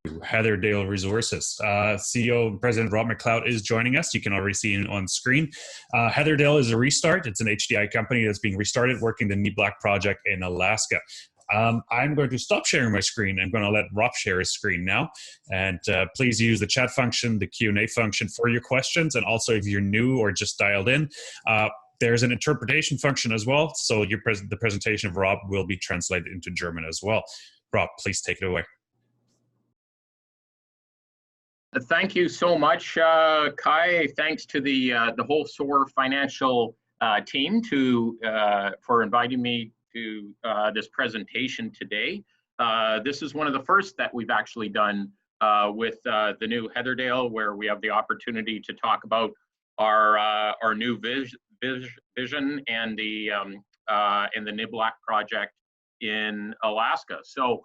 Heatherdale Resources. CEO and President Rob McLeod is joining us. You can already see it on screen. Heatherdale is a restart. It's an HDI company that's being restarted working the Niblack project in Alaska. I'm going to stop sharing my screen. I'm going to let Rob share his screen now. And please use the chat function, the Q&A function for your questions. And also, if you're new or just dialed in, there's an interpretation function as well. So the presentation of Rob will be translated into German as well. Rob, please take it away. Thank you so much, Kai. Thanks to the whole Soar Financial team for inviting me to this presentation today. This is one of the first that we've actually done with the new Heatherdale, where we have the opportunity to talk about our new vision and the Niblack project in Alaska. So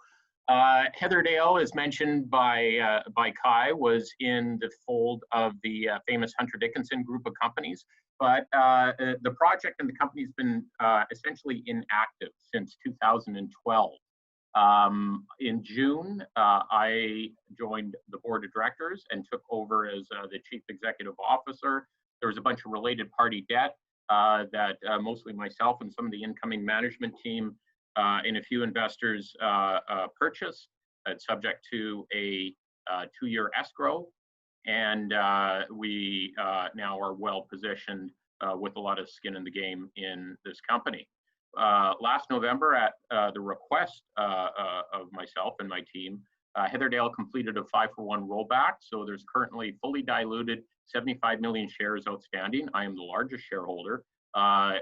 Heatherdale, as mentioned by Kai, was in the fold of the famous Hunter Dickinson group of companies, but the project and the company's been essentially inactive since 2012. In June, I joined the board of directors and took over as the chief executive officer. There was a bunch of related party debt that mostly myself and some of the incoming management team and a few investors purchased. It's subject to a 2-year escrow, and we now are well positioned with a lot of skin in the game in this company. Last November, at the request of myself and my team, Heatherdale completed a 5-for-1 rollback. So there's currently fully diluted 75 million shares outstanding. I am the largest shareholder.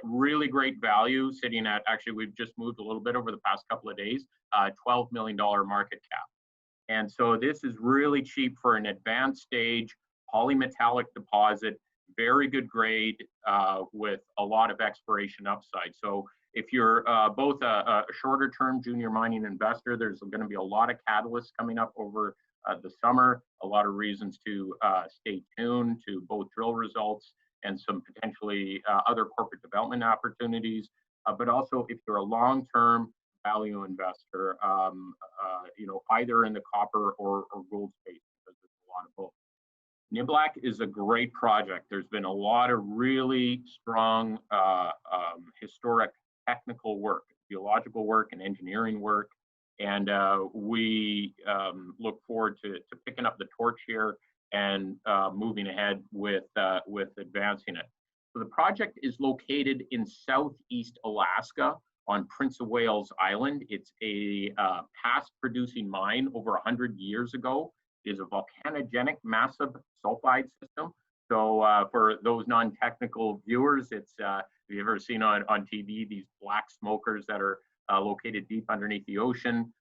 Really great value, sitting at, actually we've just moved a little bit over the past couple of days, $12 million market cap. And so this is really cheap for an advanced stage polymetallic deposit, very good grade with a lot of exploration upside. So if you're both a shorter term junior mining investor, there's going to be a lot of catalysts coming up over the summer, a lot of reasons to stay tuned to both drill results and some potentially other corporate development opportunities. But also if you're a long-term value investor, either in the copper or gold space, because there's a lot of both. Niblack is a great project. There's been a lot of really strong historic technical work, geological work and engineering work. And we look forward to picking up the torch here and moving ahead with advancing it. So the project is located in southeast Alaska on Prince of Wales Island. It's a past producing mine over 100 years ago. It is a volcanogenic massive sulfide system. So for those non-technical viewers, it's if you've ever seen on TV these black smokers that are located deep underneath the ocean,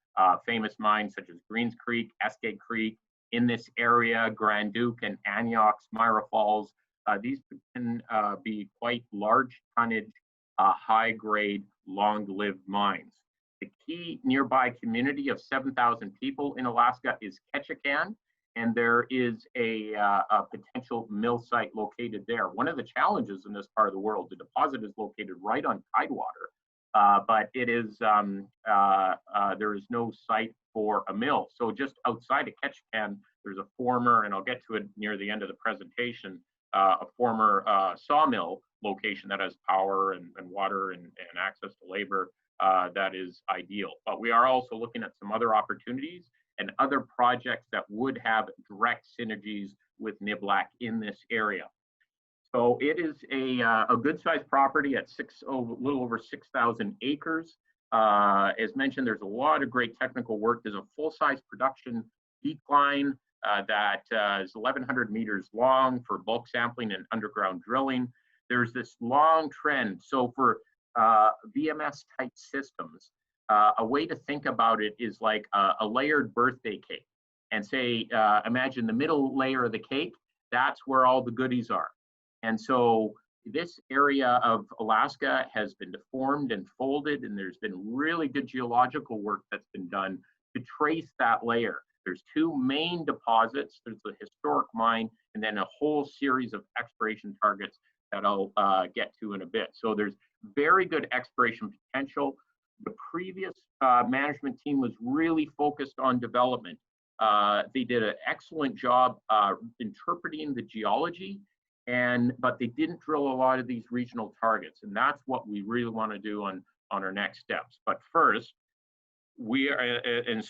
famous mines such as Greens Creek, Eskay Creek, in this area, Grand Duke and Antioch, Myra Falls. These can be quite large tonnage, high-grade, long-lived mines. The key nearby community of 7,000 people in Alaska is Ketchikan, and there is a potential mill site located there. One of the challenges in this part of the world, the deposit is located right on tidewater, but it is there is no site for a mill. So just outside of Ketchikan, there's a former, and I'll get to it near the end of the presentation, a former sawmill location that has power and water and access to labor that is ideal. But we are also looking at some other opportunities and other projects that would have direct synergies with Niblack in this area. So it is a good-sized property at a little over 6,000 acres. As mentioned, there's a lot of great technical work. There's a full-size production decline that is 1,100 meters long for bulk sampling and underground drilling. There's this long trend. So for VMS-type systems, a way to think about it is like a layered birthday cake. And say, imagine the middle layer of the cake, that's where all the goodies are. And so this area of Alaska has been deformed and folded, and there's been really good geological work that's been done to trace that layer. There's two main deposits. There's the historic mine, and then a whole series of exploration targets that I'll get to in a bit. So there's very good exploration potential. The previous management team was really focused on development. They did an excellent job interpreting the geology, but they didn't drill a lot of these regional targets, and that's what we really want to do on our next steps. But first, we are, and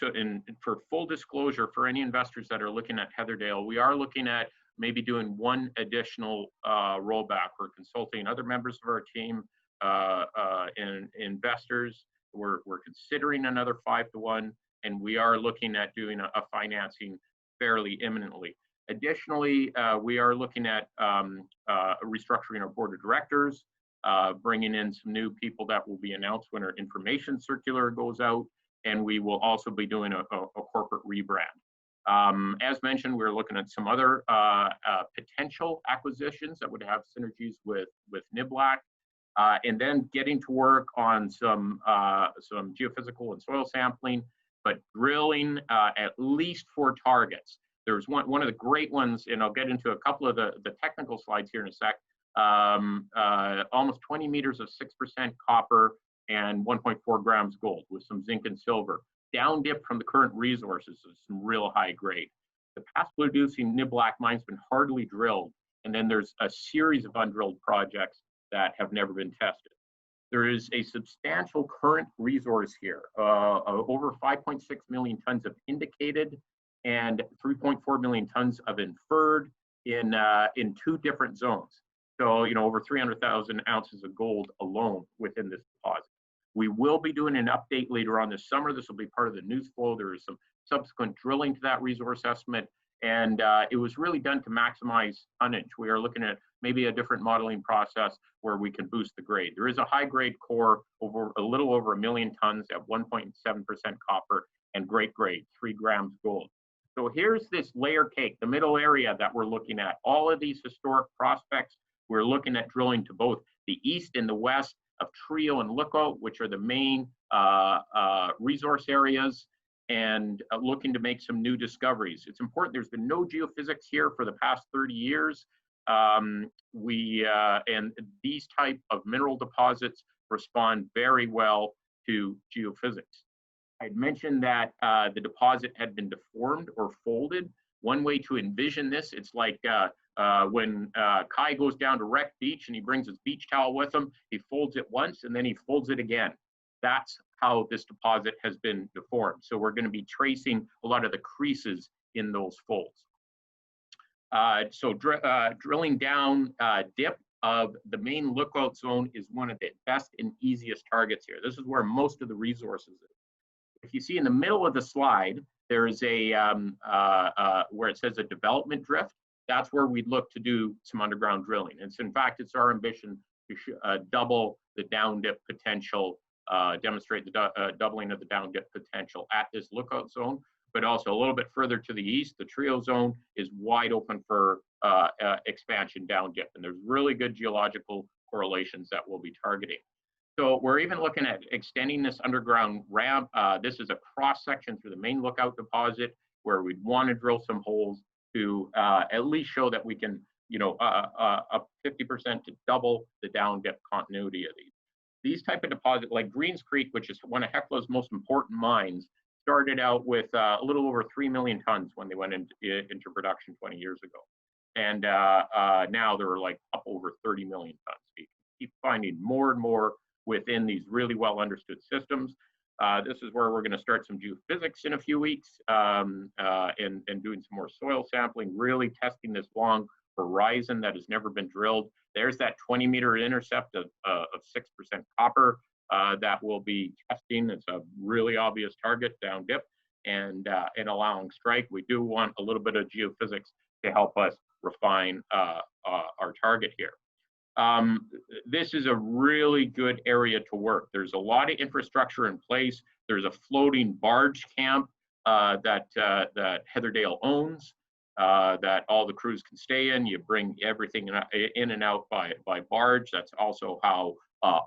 for full disclosure, for any investors that are looking at Heatherdale, we are looking at maybe doing one additional rollback. We're consulting other members of our team and investors. We're considering another 5-to-1, and we are looking at doing a financing fairly imminently. Additionally, we are looking at restructuring our board of directors, bringing in some new people that will be announced when our information circular goes out, and we will also be doing a corporate rebrand. As mentioned, we're looking at some other potential acquisitions that would have synergies with Niblack, and then getting to work on some geophysical and soil sampling, but drilling at least 4 targets. There's one of the great ones, and I'll get into a couple of the technical slides here in a sec. Almost 20 meters of 6% copper and 1.4 grams gold with some zinc and silver. Down dip from the current resources is some real high grade. The past producing Niblack mine's been hardly drilled, and then there's a series of undrilled projects that have never been tested. There is a substantial current resource here, over 5.6 million tons of indicated and 3.4 million tons of inferred in 2 different zones. So, over 300,000 ounces of gold alone within this deposit. We will be doing an update later on this summer. This will be part of the news flow. There is some subsequent drilling to that resource estimate, and it was really done to maximize tonnage. We are looking at maybe a different modeling process where we can boost the grade. There is a high grade core over a little over 1 million tons at 1.7% copper and great grade, 3 grams gold. So here's this layer cake, the middle area that we're looking at. All of these historic prospects, we're looking at drilling to both the east and the west of Trio and Lookout, which are the main resource areas, and looking to make some new discoveries. It's important, there's been no geophysics here for the past 30 years. And these type of mineral deposits respond very well to geophysics. I'd mentioned that the deposit had been deformed or folded. One way to envision this, it's like when Kai goes down to Wreck Beach and he brings his beach towel with him, he folds it once and then he folds it again. That's how this deposit has been deformed. So we're going to be tracing a lot of the creases in those folds. Drilling down dip of the main Lookout zone is one of the best and easiest targets here. This is where most of the resources is. If you see in the middle of the slide, there is a where it says a development drift. That's where we'd look to do some underground drilling. And so in fact, it's our ambition to double the down dip potential, demonstrate the doubling of the down dip potential at this Lookout zone, but also a little bit further to the east, the Trio zone is wide open for expansion down dip. And there's really good geological correlations that we'll be targeting. So we're even looking at extending this underground ramp. This is a cross section through the main Lookout deposit where we'd want to drill some holes to at least show that we can, up 50% to double the down dip continuity of these. These type of deposits, like Greens Creek, which is one of Hecla's most important mines, started out with a little over 3 million tons when they went into production 20 years ago. And now they're like up over 30 million tons. So you keep finding more and more within these really well understood systems. This is where we're going to start some geophysics in a few weeks and doing some more soil sampling, really testing this long horizon that has never been drilled. There's that 20-meter intercept of 6% copper that we'll be testing. It's a really obvious target down dip and allowing strike. We do want a little bit of geophysics to help us refine our target here. This is a really good area to work. There's a lot of infrastructure in place. There's a floating barge camp that Heatherdale owns that all the crews can stay in. You bring everything in and out by barge. That's also how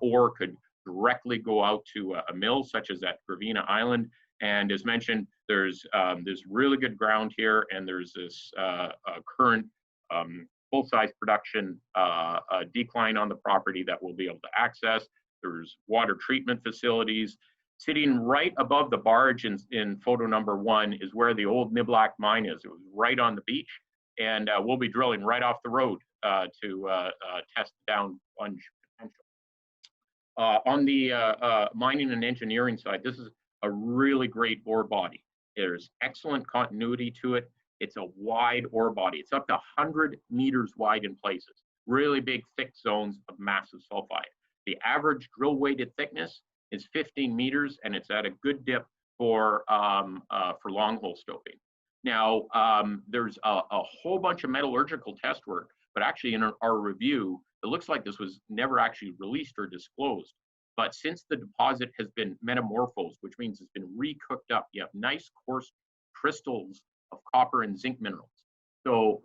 ore could directly go out to a mill such as at Gravina Island. And as mentioned, there's really good ground here, and there's this current full-size production decline on the property that we'll be able to access. There's water treatment facilities. Sitting right above the barge in photo number 1 is where the old Niblack mine is. It was right on the beach, and we'll be drilling right off the road to test the down plunge potential. On the mining and engineering side, this is a really great ore body. There's excellent continuity to it. It's a wide ore body. It's up to 100 meters wide in places. Really big, thick zones of massive sulfide. The average drill weighted thickness is 15 meters, and it's at a good dip for long hole stoping. Now, there's a whole bunch of metallurgical test work, but actually in our review, it looks like this was never actually released or disclosed. But since the deposit has been metamorphosed, which means it's been recooked up, you have nice coarse crystals of copper and zinc minerals. So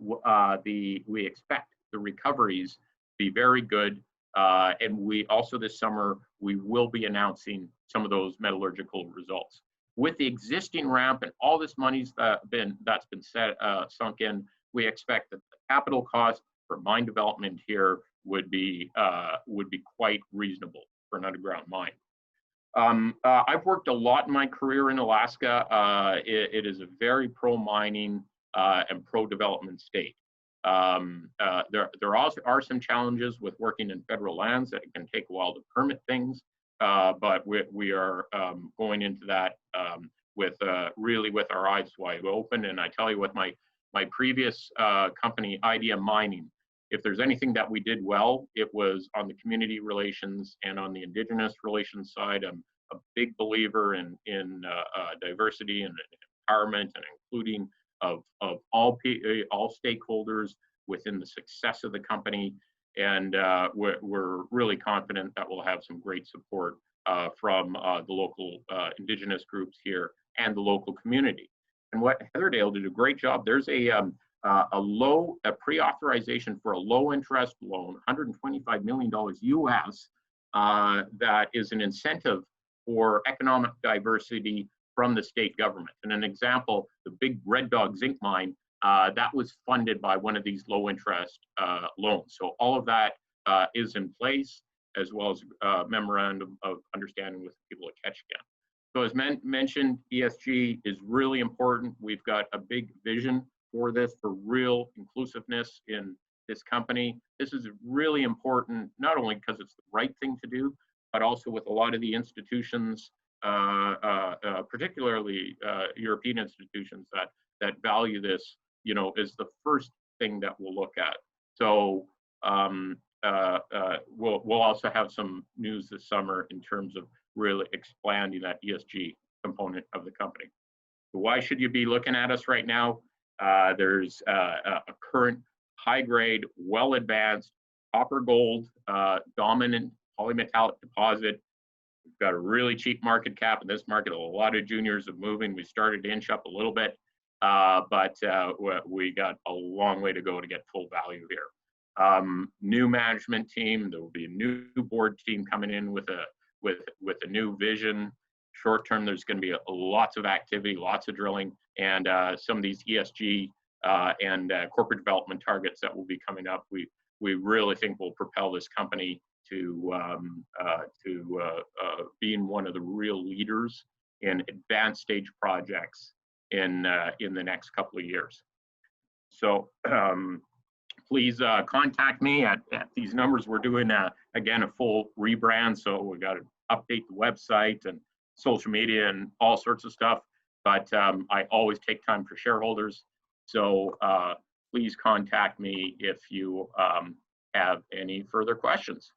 we expect the recoveries to be very good. And we also this summer, we will be announcing some of those metallurgical results. With the existing ramp and all this money's that's been sunk in, we expect that the capital cost for mine development here would be quite reasonable for an underground mine. I've worked a lot in my career in Alaska. It is a very pro-mining and pro-development state. There also are some challenges with working in federal lands that it can take a while to permit things, but we are going into that really with our eyes wide open. And I tell you, with my previous company, IDM Mining, if there's anything that we did well, it was on the community relations and on the Indigenous relations side. I'm a big believer in diversity and empowerment and including of all stakeholders within the success of the company. And we're really confident that we'll have some great support from the local Indigenous groups here and the local community. And what Heatherdale did a great job. There's a pre-authorization for a low interest loan, $125 million US, that is an incentive for economic diversity from the state government. And an example, the big Red Dog zinc mine, that was funded by one of these low interest loans. So all of that is in place, as well as memorandum of understanding with people at Ketchikan. So as mentioned, ESG is really important. We've got a big vision for this, for real inclusiveness in this company. This is really important, not only because it's the right thing to do, but also with a lot of the institutions, particularly European institutions that value this, is the first thing that we'll look at. So we'll also have some news this summer in terms of really expanding that ESG component of the company. So why should you be looking at us right now? There's a current high-grade, well-advanced copper-gold dominant polymetallic deposit. We've got a really cheap market cap in this market. A lot of juniors are moving. We started to inch up a little bit, but we got a long way to go to get full value here. New management team. There will be a new board team coming in with a new vision. Short term, there's going to be lots of activity, lots of drilling, and some of these ESG and corporate development targets that will be coming up. We really think will propel this company to being one of the real leaders in advanced stage projects in the next couple of years. So please contact me at these numbers. We're doing again a full rebrand, so we got to update the website and social media and all sorts of stuff. But I always take time for shareholders. So please contact me if you have any further questions.